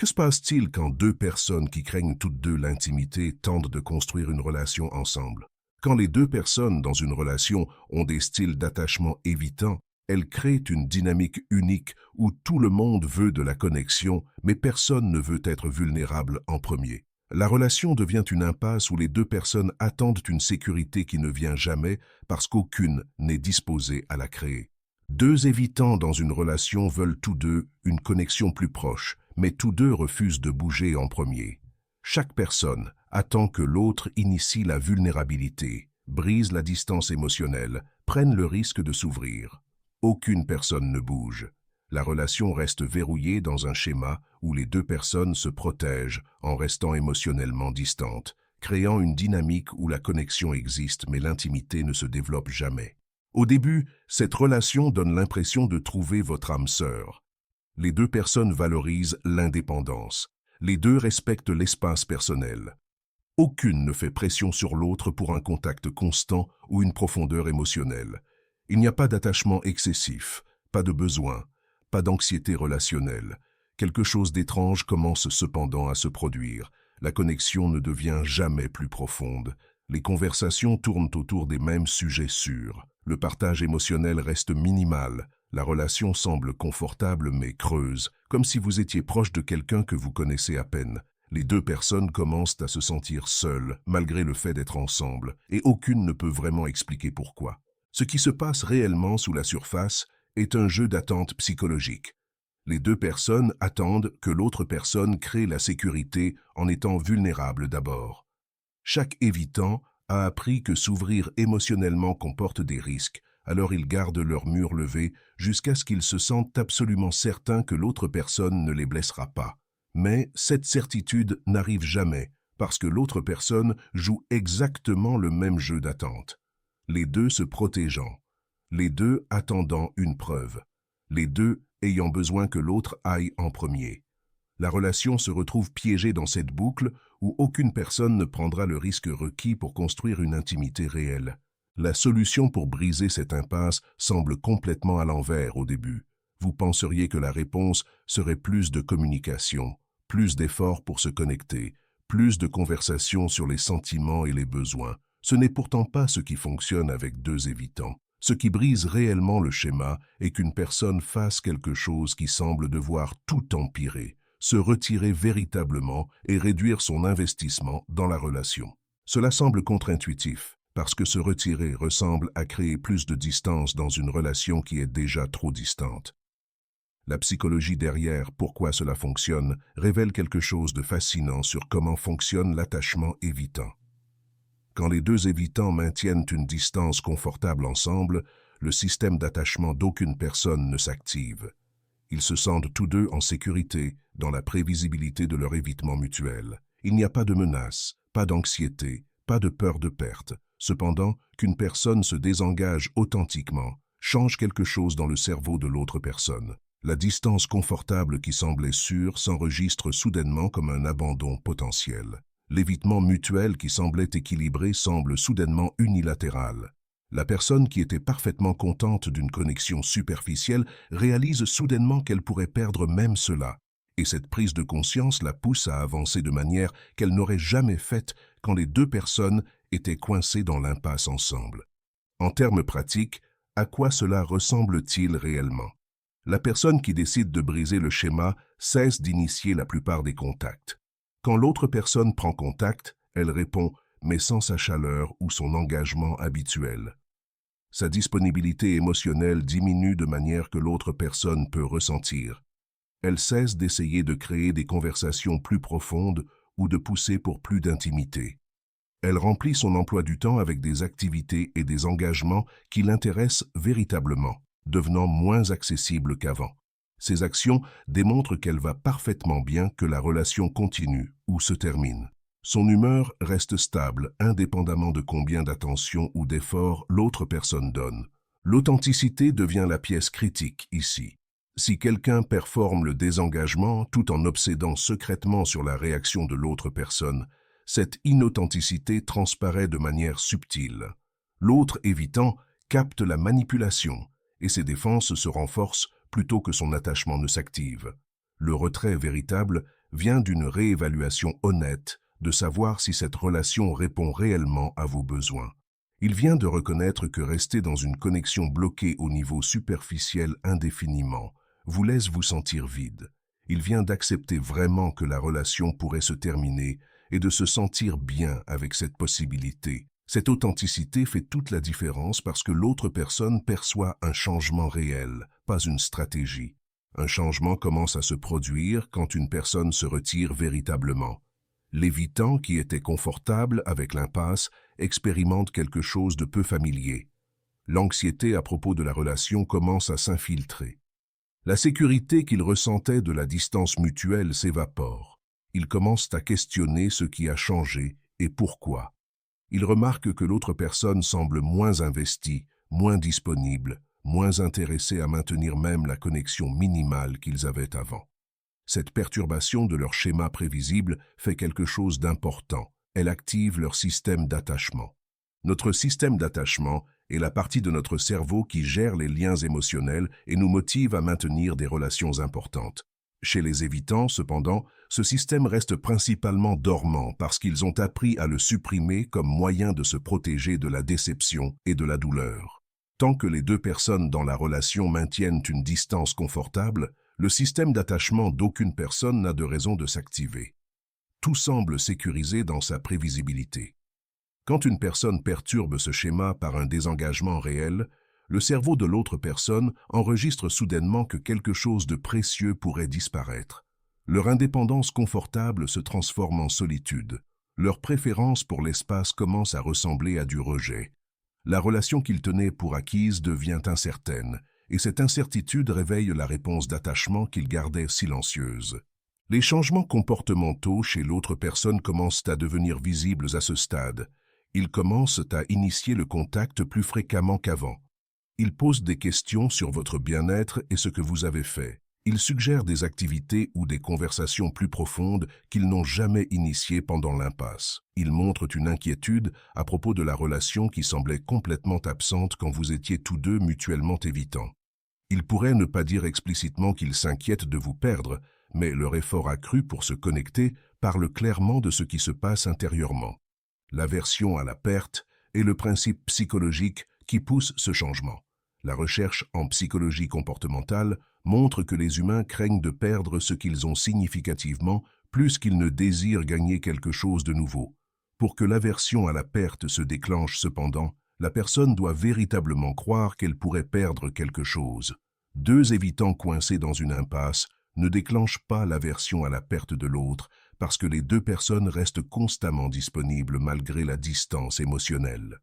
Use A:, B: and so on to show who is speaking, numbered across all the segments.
A: Que se passe-t-il quand deux personnes qui craignent toutes deux l'intimité tentent de construire une relation ensemble? Quand les deux personnes dans une relation ont des styles d'attachement évitants, elles créent une dynamique unique où tout le monde veut de la connexion, mais personne ne veut être vulnérable en premier. La relation devient une impasse où les deux personnes attendent une sécurité qui ne vient jamais parce qu'aucune n'est disposée à la créer. Deux évitants dans une relation veulent tous deux une connexion plus proche, mais tous deux refusent de bouger en premier. Chaque personne attend que l'autre initie la vulnérabilité, brise la distance émotionnelle, prenne le risque de s'ouvrir. Aucune personne ne bouge. La relation reste verrouillée dans un schéma où les deux personnes se protègent en restant émotionnellement distantes, créant une dynamique où la connexion existe mais l'intimité ne se développe jamais. Au début, cette relation donne l'impression de trouver votre âme sœur. Les deux personnes valorisent l'indépendance. Les deux respectent l'espace personnel. Aucune ne fait pression sur l'autre pour un contact constant ou une profondeur émotionnelle. Il n'y a pas d'attachement excessif, pas de besoin, pas d'anxiété relationnelle. Quelque chose d'étrange commence cependant à se produire. La connexion ne devient jamais plus profonde. Les conversations tournent autour des mêmes sujets sûrs. Le partage émotionnel reste minimal. La relation semble confortable mais creuse, comme si vous étiez proche de quelqu'un que vous connaissez à peine. Les deux personnes commencent à se sentir seules, malgré le fait d'être ensemble, et aucune ne peut vraiment expliquer pourquoi. Ce qui se passe réellement sous la surface est un jeu d'attente psychologique. Les deux personnes attendent que l'autre personne crée la sécurité en étant vulnérable d'abord. Chaque évitant a appris que s'ouvrir émotionnellement comporte des risques, alors ils gardent leur mur levé jusqu'à ce qu'ils se sentent absolument certains que l'autre personne ne les blessera pas. Mais cette certitude n'arrive jamais parce que l'autre personne joue exactement le même jeu d'attente. Les deux se protégeant, les deux attendant une preuve, les deux ayant besoin que l'autre aille en premier. La relation se retrouve piégée dans cette boucle où aucune personne ne prendra le risque requis pour construire une intimité réelle. La solution pour briser cette impasse semble complètement à l'envers au début. Vous penseriez que la réponse serait plus de communication, plus d'efforts pour se connecter, plus de conversations sur les sentiments et les besoins. Ce n'est pourtant pas ce qui fonctionne avec deux évitants. Ce qui brise réellement le schéma est qu'une personne fasse quelque chose qui semble devoir tout empirer, se retirer véritablement et réduire son investissement dans la relation. Cela semble contre-intuitif, parce que se retirer ressemble à créer plus de distance dans une relation qui est déjà trop distante. La psychologie derrière pourquoi cela fonctionne révèle quelque chose de fascinant sur comment fonctionne l'attachement évitant. Quand les deux évitants maintiennent une distance confortable ensemble, le système d'attachement d'aucune personne ne s'active. Ils se sentent tous deux en sécurité dans la prévisibilité de leur évitement mutuel. Il n'y a pas de menace, pas d'anxiété, pas de peur de perte. Cependant, qu'une personne se désengage authentiquement change quelque chose dans le cerveau de l'autre personne. La distance confortable qui semblait sûre s'enregistre soudainement comme un abandon potentiel. L'évitement mutuel qui semblait équilibré semble soudainement unilatéral. La personne qui était parfaitement contente d'une connexion superficielle réalise soudainement qu'elle pourrait perdre même cela. Et cette prise de conscience la pousse à avancer de manière qu'elle n'aurait jamais faite quand les deux personnes étaient coincées dans l'impasse ensemble. En termes pratiques, à quoi cela ressemble-t-il réellement? La personne qui décide de briser le schéma cesse d'initier la plupart des contacts. Quand l'autre personne prend contact, elle répond, mais sans sa chaleur ou son engagement habituel. Sa disponibilité émotionnelle diminue de manière que l'autre personne peut ressentir. Elle cesse d'essayer de créer des conversations plus profondes ou de pousser pour plus d'intimité. Elle remplit son emploi du temps avec des activités et des engagements qui l'intéressent véritablement, devenant moins accessibles qu'avant. Ces actions démontrent qu'elle va parfaitement bien que la relation continue ou se termine. Son humeur reste stable, indépendamment de combien d'attention ou d'efforts l'autre personne donne. L'authenticité devient la pièce critique ici. Si quelqu'un performe le désengagement tout en obsédant secrètement sur la réaction de l'autre personne, cette inauthenticité transparaît de manière subtile. L'autre évitant capte la manipulation et ses défenses se renforcent plutôt que son attachement ne s'active. Le retrait véritable vient d'une réévaluation honnête de savoir si cette relation répond réellement à vos besoins. Il vient de reconnaître que rester dans une connexion bloquée au niveau superficiel indéfiniment vous laisse vous sentir vide. Il vient d'accepter vraiment que la relation pourrait se terminer et de se sentir bien avec cette possibilité. Cette authenticité fait toute la différence parce que l'autre personne perçoit un changement réel, pas une stratégie. Un changement commence à se produire quand une personne se retire véritablement. L'évitant, qui était confortable avec l'impasse, expérimente quelque chose de peu familier. L'anxiété à propos de la relation commence à s'infiltrer. La sécurité qu'il ressentait de la distance mutuelle s'évapore. Il commence à questionner ce qui a changé et pourquoi. Il remarque que l'autre personne semble moins investie, moins disponible, moins intéressée à maintenir même la connexion minimale qu'ils avaient avant. Cette perturbation de leur schéma prévisible fait quelque chose d'important. Elle active leur système d'attachement. Notre système d'attachement est la partie de notre cerveau qui gère les liens émotionnels et nous motive à maintenir des relations importantes. Chez les évitants, cependant, ce système reste principalement dormant parce qu'ils ont appris à le supprimer comme moyen de se protéger de la déception et de la douleur. Tant que les deux personnes dans la relation maintiennent une distance confortable, le système d'attachement d'aucune personne n'a de raison de s'activer. Tout semble sécurisé dans sa prévisibilité. Quand une personne perturbe ce schéma par un désengagement réel, le cerveau de l'autre personne enregistre soudainement que quelque chose de précieux pourrait disparaître. Leur indépendance confortable se transforme en solitude. Leur préférence pour l'espace commence à ressembler à du rejet. La relation qu'ils tenaient pour acquise devient incertaine, et cette incertitude réveille la réponse d'attachement qu'ils gardaient silencieuse. Les changements comportementaux chez l'autre personne commencent à devenir visibles à ce stade. Ils commencent à initier le contact plus fréquemment qu'avant. Ils posent des questions sur votre bien-être et ce que vous avez fait. Ils suggèrent des activités ou des conversations plus profondes qu'ils n'ont jamais initiées pendant l'impasse. Ils montrent une inquiétude à propos de la relation qui semblait complètement absente quand vous étiez tous deux mutuellement évitants. Ils pourraient ne pas dire explicitement qu'ils s'inquiètent de vous perdre, mais leur effort accru pour se connecter parle clairement de ce qui se passe intérieurement. L'aversion à la perte est le principe psychologique qui pousse ce changement. La recherche en psychologie comportementale montre que les humains craignent de perdre ce qu'ils ont significativement plus qu'ils ne désirent gagner quelque chose de nouveau. Pour que l'aversion à la perte se déclenche cependant, la personne doit véritablement croire qu'elle pourrait perdre quelque chose. Deux évitants coincés dans une impasse ne déclenchent pas l'aversion à la perte de l'autre parce que les deux personnes restent constamment disponibles malgré la distance émotionnelle.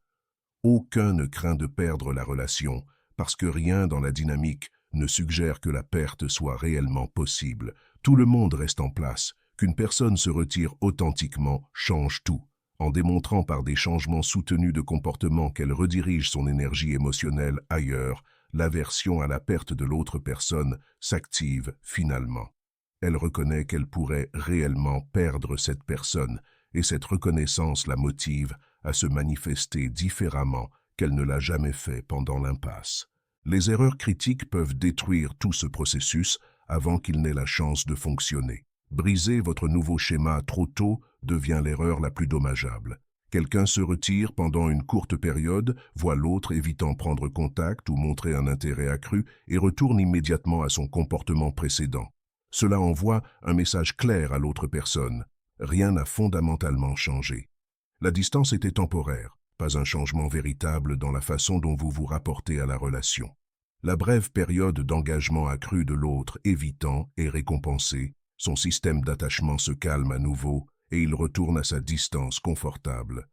A: Aucun ne craint de perdre la relation parce que rien dans la dynamique ne suggère que la perte soit réellement possible. Tout le monde reste en place. Qu'une personne se retire authentiquement change tout. En démontrant par des changements soutenus de comportement qu'elle redirige son énergie émotionnelle ailleurs, l'aversion à la perte de l'autre personne s'active finalement. Elle reconnaît qu'elle pourrait réellement perdre cette personne et cette reconnaissance la motive à se manifester différemment qu'elle ne l'a jamais fait pendant l'impasse. Les erreurs critiques peuvent détruire tout ce processus avant qu'il n'ait la chance de fonctionner. Briser votre nouveau schéma trop tôt devient l'erreur la plus dommageable. Quelqu'un se retire pendant une courte période, voit l'autre évitant prendre contact ou montrer un intérêt accru et retourne immédiatement à son comportement précédent. Cela envoie un message clair à l'autre personne. Rien n'a fondamentalement changé. La distance était temporaire, pas un changement véritable dans la façon dont vous vous rapportez à la relation. La brève période d'engagement accru de l'autre évitant est récompensée, son système d'attachement se calme à nouveau et il retourne à sa distance confortable.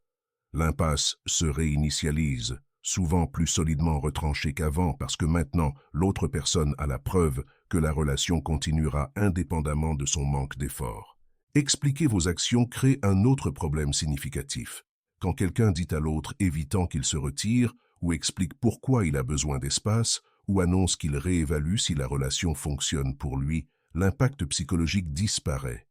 A: L'impasse se réinitialise, souvent plus solidement retranchée qu'avant parce que maintenant l'autre personne a la preuve que la relation continuera indépendamment de son manque d'effort. Expliquer vos actions crée un autre problème significatif. Quand quelqu'un dit à l'autre évitant qu'il se retire, ou explique pourquoi il a besoin d'espace, ou annonce qu'il réévalue si la relation fonctionne pour lui, l'impact psychologique disparaît.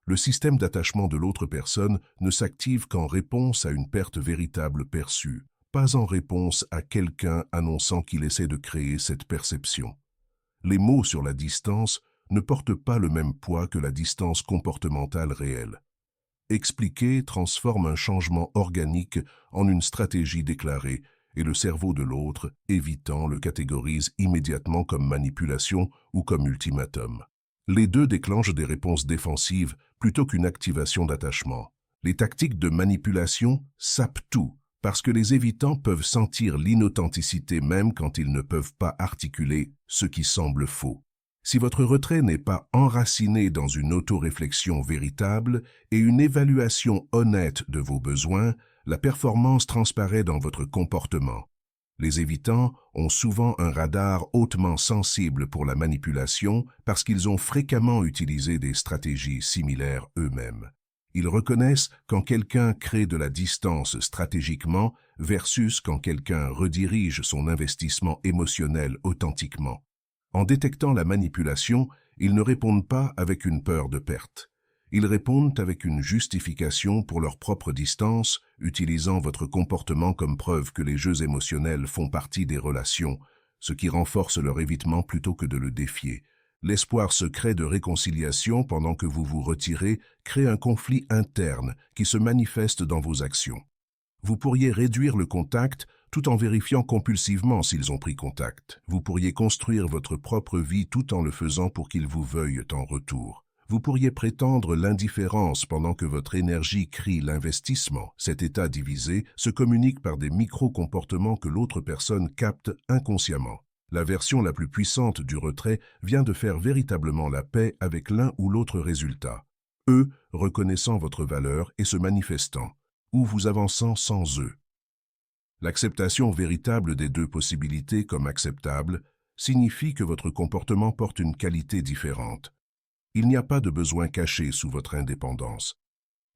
A: Le système d'attachement de l'autre personne ne s'active qu'en réponse à une perte véritable perçue, pas en réponse à quelqu'un annonçant qu'il essaie de créer cette perception. Les mots sur la distance ne porte pas le même poids que la distance comportementale réelle. Expliquer transforme un changement organique en une stratégie déclarée, et le cerveau de l'autre, évitant, le catégorise immédiatement comme manipulation ou comme ultimatum. Les deux déclenchent des réponses défensives plutôt qu'une activation d'attachement. Les tactiques de manipulation sapent tout, parce que les évitants peuvent sentir l'inauthenticité même quand ils ne peuvent pas articuler ce qui semble faux. Si votre retrait n'est pas enraciné dans une autoréflexion véritable et une évaluation honnête de vos besoins, la performance transparaît dans votre comportement. Les évitants ont souvent un radar hautement sensible pour la manipulation parce qu'ils ont fréquemment utilisé des stratégies similaires eux-mêmes. Ils reconnaissent quand quelqu'un crée de la distance stratégiquement versus quand quelqu'un redirige son investissement émotionnel authentiquement. En détectant la manipulation, ils ne répondent pas avec une peur de perte. Ils répondent avec une justification pour leur propre distance, utilisant votre comportement comme preuve que les jeux émotionnels font partie des relations, ce qui renforce leur évitement plutôt que de le défier. L'espoir secret de réconciliation pendant que vous vous retirez crée un conflit interne qui se manifeste dans vos actions. Vous pourriez réduire le contact tout en vérifiant compulsivement s'ils ont pris contact. Vous pourriez construire votre propre vie tout en le faisant pour qu'ils vous veuillent en retour. Vous pourriez prétendre l'indifférence pendant que votre énergie crie l'investissement. Cet état divisé se communique par des micro-comportements que l'autre personne capte inconsciemment. La version la plus puissante du retrait vient de faire véritablement la paix avec l'un ou l'autre résultat. Eux reconnaissant votre valeur et se manifestant, ou vous avançant sans eux. L'acceptation véritable des deux possibilités comme acceptable signifie que votre comportement porte une qualité différente. Il n'y a pas de besoin caché sous votre indépendance.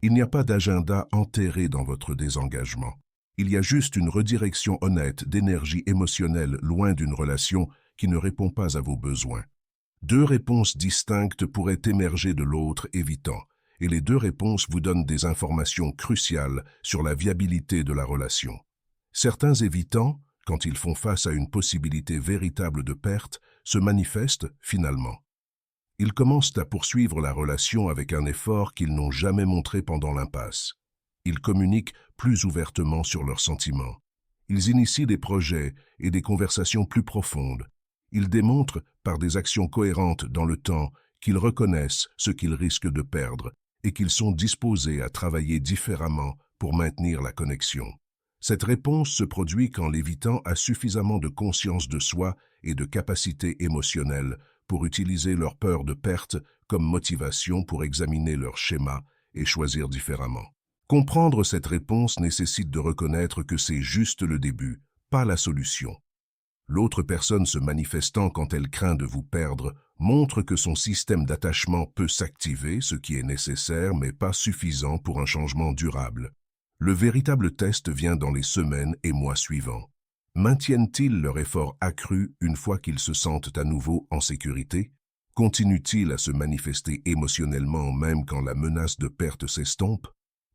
A: Il n'y a pas d'agenda enterré dans votre désengagement. Il y a juste une redirection honnête d'énergie émotionnelle loin d'une relation qui ne répond pas à vos besoins. Deux réponses distinctes pourraient émerger de l'autre évitant, et les deux réponses vous donnent des informations cruciales sur la viabilité de la relation. Certains évitants, quand ils font face à une possibilité véritable de perte, se manifestent finalement. Ils commencent à poursuivre la relation avec un effort qu'ils n'ont jamais montré pendant l'impasse. Ils communiquent plus ouvertement sur leurs sentiments. Ils initient des projets et des conversations plus profondes. Ils démontrent, par des actions cohérentes dans le temps, qu'ils reconnaissent ce qu'ils risquent de perdre et qu'ils sont disposés à travailler différemment pour maintenir la connexion. Cette réponse se produit quand l'évitant a suffisamment de conscience de soi et de capacité émotionnelle pour utiliser leur peur de perte comme motivation pour examiner leur schéma et choisir différemment. Comprendre cette réponse nécessite de reconnaître que c'est juste le début, pas la solution. L'autre personne se manifestant quand elle craint de vous perdre montre que son système d'attachement peut s'activer, ce qui est nécessaire mais pas suffisant pour un changement durable. Le véritable test vient dans les semaines et mois suivants. Maintiennent-ils leur effort accru une fois qu'ils se sentent à nouveau en sécurité? Continuent-ils à se manifester émotionnellement même quand la menace de perte s'estompe?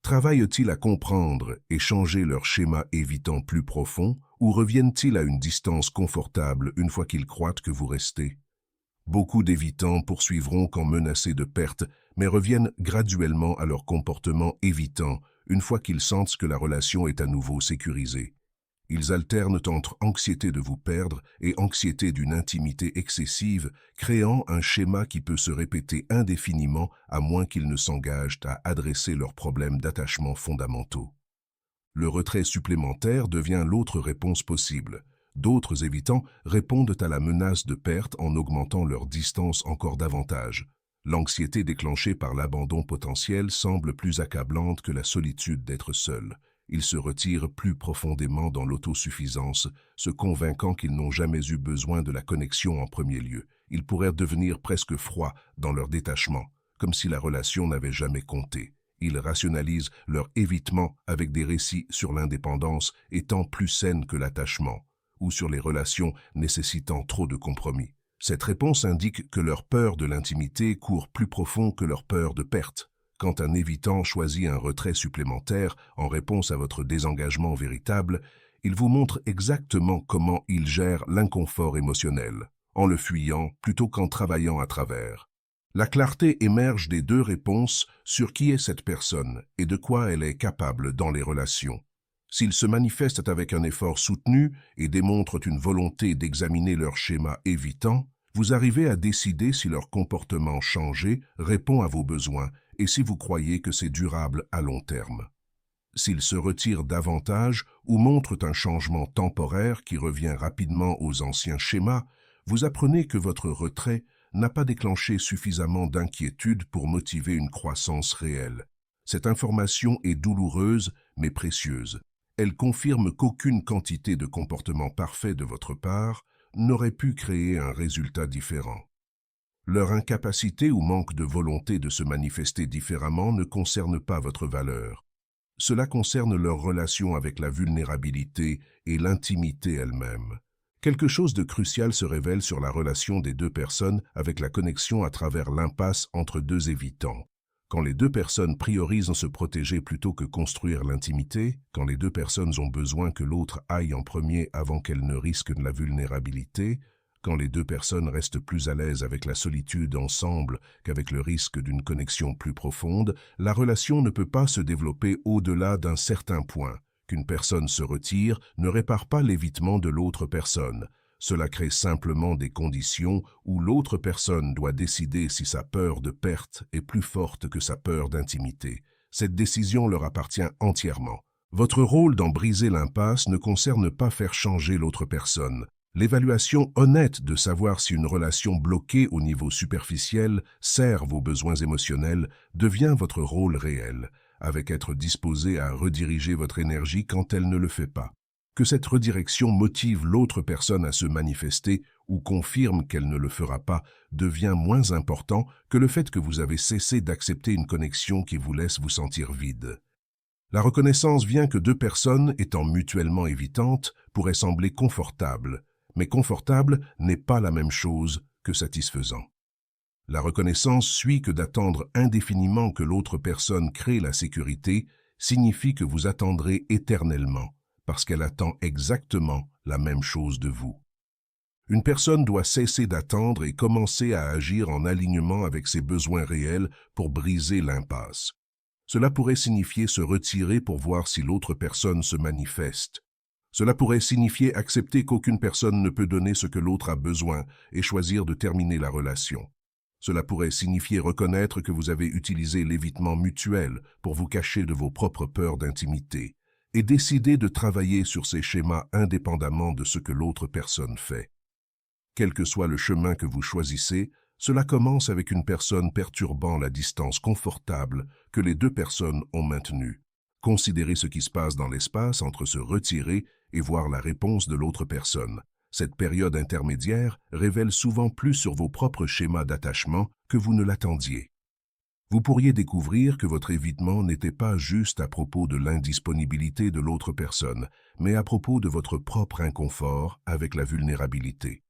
A: Travaillent-ils à comprendre et changer leur schéma évitant plus profond ou reviennent-ils à une distance confortable une fois qu'ils croient que vous restez? Beaucoup d'évitants poursuivront quand menacés de perte, mais reviennent graduellement à leur comportement évitant une fois qu'ils sentent que la relation est à nouveau sécurisée. Ils alternent entre anxiété de vous perdre et anxiété d'une intimité excessive, créant un schéma qui peut se répéter indéfiniment à moins qu'ils ne s'engagent à adresser leurs problèmes d'attachement fondamentaux. Le retrait supplémentaire devient l'autre réponse possible. D'autres évitants répondent à la menace de perte en augmentant leur distance encore davantage. L'anxiété déclenchée par l'abandon potentiel semble plus accablante que la solitude d'être seul. Ils se retirent plus profondément dans l'autosuffisance, se convainquant qu'ils n'ont jamais eu besoin de la connexion en premier lieu. Ils pourraient devenir presque froids dans leur détachement, comme si la relation n'avait jamais compté. Ils rationalisent leur évitement avec des récits sur l'indépendance étant plus saine que l'attachement, ou sur les relations nécessitant trop de compromis. Cette réponse indique que leur peur de l'intimité court plus profond que leur peur de perte. Quand un évitant choisit un retrait supplémentaire en réponse à votre désengagement véritable, il vous montre exactement comment il gère l'inconfort émotionnel. en le fuyant plutôt qu'en travaillant à travers. La clarté émerge des deux réponses sur qui est cette personne et de quoi elle est capable dans les relations. S'ils se manifestent avec un effort soutenu et démontrent une volonté d'examiner leur schéma évitant, vous arrivez à décider si leur comportement changé répond à vos besoins et si vous croyez que c'est durable à long terme. S'ils se retirent davantage ou montrent un changement temporaire qui revient rapidement aux anciens schémas, vous apprenez que votre retrait n'a pas déclenché suffisamment d'inquiétude pour motiver une croissance réelle. Cette information est douloureuse mais précieuse. Elle confirme qu'aucune quantité de comportement parfait de votre part n'aurait pu créer un résultat différent. Leur incapacité ou manque de volonté de se manifester différemment ne concerne pas votre valeur. Cela concerne leur relation avec la vulnérabilité et l'intimité elle-même. Quelque chose de crucial se révèle sur la relation des deux personnes avec la connexion à travers l'impasse entre deux évitants. Quand les deux personnes priorisent se protéger plutôt que construire l'intimité, quand les deux personnes ont besoin que l'autre aille en premier avant qu'elles ne risquent la vulnérabilité, quand les deux personnes restent plus à l'aise avec la solitude ensemble qu'avec le risque d'une connexion plus profonde, la relation ne peut pas se développer au-delà d'un certain point. Qu'une personne se retire ne répare pas l'évitement de l'autre personne. Cela crée simplement des conditions où l'autre personne doit décider si sa peur de perte est plus forte que sa peur d'intimité. Cette décision leur appartient entièrement. Votre rôle dans briser l'impasse ne concerne pas faire changer l'autre personne. L'évaluation honnête de savoir si une relation bloquée au niveau superficiel sert vos besoins émotionnels devient votre rôle réel, avec être disposé à rediriger votre énergie quand elle ne le fait pas. Que cette redirection motive l'autre personne à se manifester ou confirme qu'elle ne le fera pas devient moins important que le fait que vous avez cessé d'accepter une connexion qui vous laisse vous sentir vide. La reconnaissance vient que deux personnes étant mutuellement évitantes pourraient sembler confortables, mais confortable n'est pas la même chose que satisfaisant. La reconnaissance suit que d'attendre indéfiniment que l'autre personne crée la sécurité signifie que vous attendrez éternellement, parce qu'elle attend exactement la même chose de vous. Une personne doit cesser d'attendre et commencer à agir en alignement avec ses besoins réels pour briser l'impasse. Cela pourrait signifier se retirer pour voir si l'autre personne se manifeste. Cela pourrait signifier accepter qu'aucune personne ne peut donner ce que l'autre a besoin et choisir de terminer la relation. Cela pourrait signifier reconnaître que vous avez utilisé l'évitement mutuel pour vous cacher de vos propres peurs d'intimité et décider de travailler sur ces schémas indépendamment de ce que l'autre personne fait. Quel que soit le chemin que vous choisissez, cela commence avec une personne perturbant la distance confortable que les deux personnes ont maintenue. Considérez ce qui se passe dans l'espace entre se retirer et voir la réponse de l'autre personne. Cette période intermédiaire révèle souvent plus sur vos propres schémas d'attachement que vous ne l'attendiez. Vous pourriez découvrir que votre évitement n'était pas juste à propos de l'indisponibilité de l'autre personne, mais à propos de votre propre inconfort avec la vulnérabilité.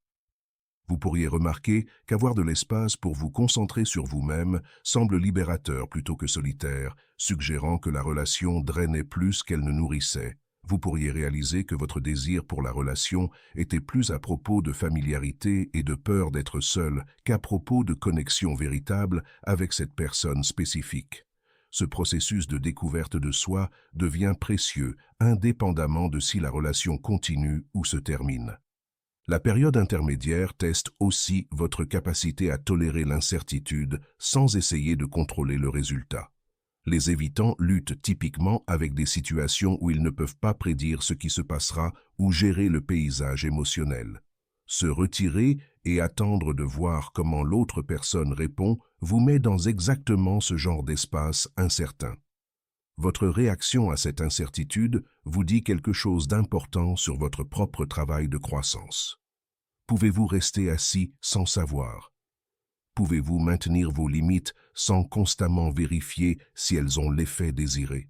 A: Vous pourriez remarquer qu'avoir de l'espace pour vous concentrer sur vous-même semble libérateur plutôt que solitaire, suggérant que la relation drainait plus qu'elle ne nourrissait. Vous pourriez réaliser que votre désir pour la relation était plus à propos de familiarité et de peur d'être seul qu'à propos de connexion véritable avec cette personne spécifique. Ce processus de découverte de soi devient précieux, indépendamment de si la relation continue ou se termine. La période intermédiaire teste aussi votre capacité à tolérer l'incertitude sans essayer de contrôler le résultat. Les évitants luttent typiquement avec des situations où ils ne peuvent pas prédire ce qui se passera ou gérer le paysage émotionnel. Se retirer et attendre de voir comment l'autre personne répond vous met dans exactement ce genre d'espace incertain. Votre réaction à cette incertitude vous dit quelque chose d'important sur votre propre travail de croissance. Pouvez-vous rester assis sans savoir? Pouvez-vous maintenir vos limites sans constamment vérifier si elles ont l'effet désiré?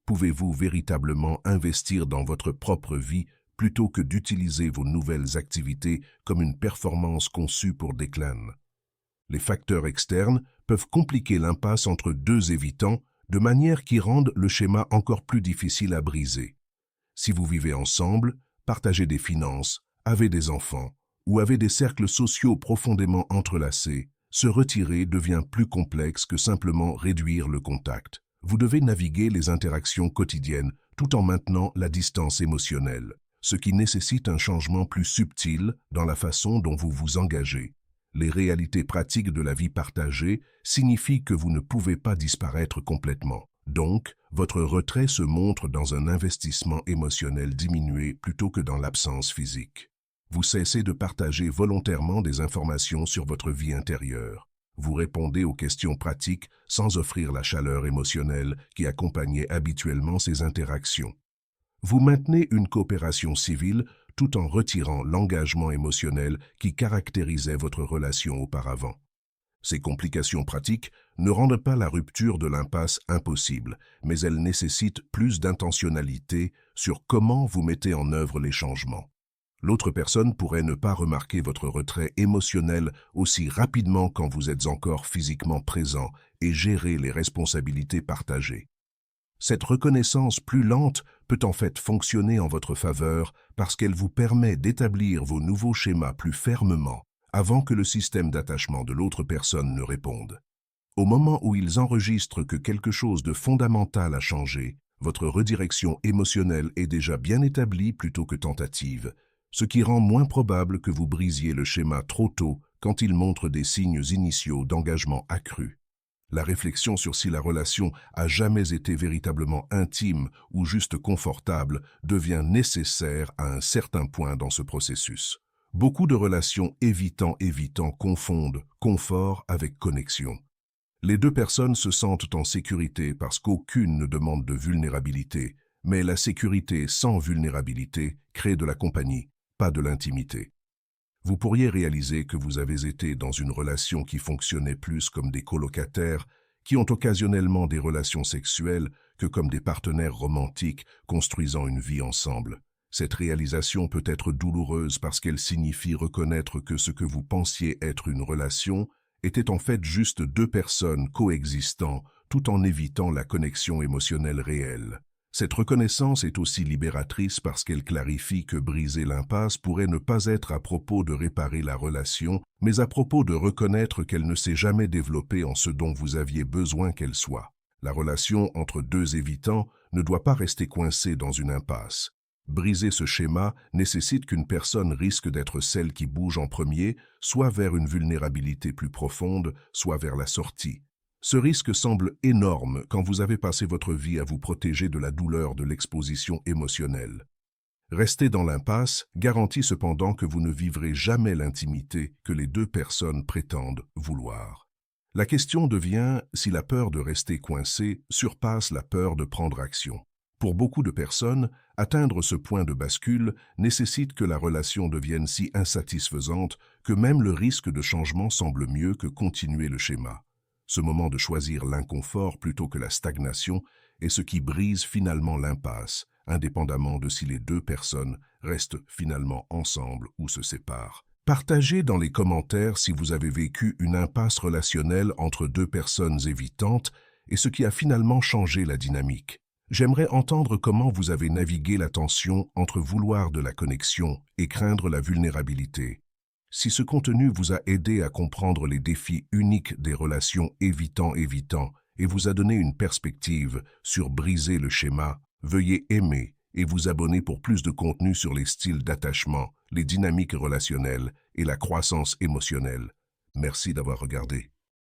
A: Pouvez-vous véritablement investir dans votre propre vie plutôt que d'utiliser vos nouvelles activités comme une performance conçue pour déclin? Les facteurs externes peuvent compliquer l'impasse entre deux évitants de manière qui rendent le schéma encore plus difficile à briser. Si vous vivez ensemble, partagez des finances, avez des enfants, ou avez des cercles sociaux profondément entrelacés, se retirer devient plus complexe que simplement réduire le contact. Vous devez naviguer les interactions quotidiennes tout en maintenant la distance émotionnelle, ce qui nécessite un changement plus subtil dans la façon dont vous vous engagez. Les réalités pratiques de la vie partagée signifient que vous ne pouvez pas disparaître complètement. Donc, votre retrait se montre dans un investissement émotionnel diminué plutôt que dans l'absence physique. Vous cessez de partager volontairement des informations sur votre vie intérieure. Vous répondez aux questions pratiques sans offrir la chaleur émotionnelle qui accompagnait habituellement ces interactions. Vous maintenez une coopération civile tout en retirant l'engagement émotionnel qui caractérisait votre relation auparavant. Ces complications pratiques ne rendent pas la rupture de l'impasse impossible, mais elles nécessitent plus d'intentionnalité sur comment vous mettez en œuvre les changements. L'autre personne pourrait ne pas remarquer votre retrait émotionnel aussi rapidement quand vous êtes encore physiquement présent et gérer les responsabilités partagées. Cette reconnaissance plus lente peut en fait fonctionner en votre faveur parce qu'elle vous permet d'établir vos nouveaux schémas plus fermement avant que le système d'attachement de l'autre personne ne réponde. Au moment où ils enregistrent que quelque chose de fondamental a changé, votre redirection émotionnelle est déjà bien établie plutôt que tentative, ce qui rend moins probable que vous brisiez le schéma trop tôt quand il montre des signes initiaux d'engagement accru. La réflexion sur si la relation a jamais été véritablement intime ou juste confortable devient nécessaire à un certain point dans ce processus. Beaucoup de relations évitant confondent confort avec connexion. Les deux personnes se sentent en sécurité parce qu'aucune ne demande de vulnérabilité, mais la sécurité sans vulnérabilité crée de la compagnie, pas de l'intimité. Vous pourriez réaliser que vous avez été dans une relation qui fonctionnait plus comme des colocataires, qui ont occasionnellement des relations sexuelles, que comme des partenaires romantiques construisant une vie ensemble. Cette réalisation peut être douloureuse parce qu'elle signifie reconnaître que ce que vous pensiez être une relation était en fait juste deux personnes coexistant tout en évitant la connexion émotionnelle réelle. Cette reconnaissance est aussi libératrice parce qu'elle clarifie que briser l'impasse pourrait ne pas être à propos de réparer la relation, mais à propos de reconnaître qu'elle ne s'est jamais développée en ce dont vous aviez besoin qu'elle soit. La relation entre deux évitants ne doit pas rester coincée dans une impasse. Briser ce schéma nécessite qu'une personne risque d'être celle qui bouge en premier, soit vers une vulnérabilité plus profonde, soit vers la sortie. Ce risque semble énorme quand vous avez passé votre vie à vous protéger de la douleur de l'exposition émotionnelle. Rester dans l'impasse garantit cependant que vous ne vivrez jamais l'intimité que les deux personnes prétendent vouloir. La question devient si la peur de rester coincé surpasse la peur de prendre action. Pour beaucoup de personnes, atteindre ce point de bascule nécessite que la relation devienne si insatisfaisante que même le risque de changement semble mieux que continuer le schéma. Ce moment de choisir l'inconfort plutôt que la stagnation est ce qui brise finalement l'impasse, indépendamment de si les deux personnes restent finalement ensemble ou se séparent. Partagez dans les commentaires si vous avez vécu une impasse relationnelle entre deux personnes évitantes et ce qui a finalement changé la dynamique. J'aimerais entendre comment vous avez navigué la tension entre vouloir de la connexion et craindre la vulnérabilité. Si ce contenu vous a aidé à comprendre les défis uniques des relations évitant et vous a donné une perspective sur briser le schéma, veuillez aimer et vous abonner pour plus de contenu sur les styles d'attachement, les dynamiques relationnelles et la croissance émotionnelle. Merci d'avoir regardé.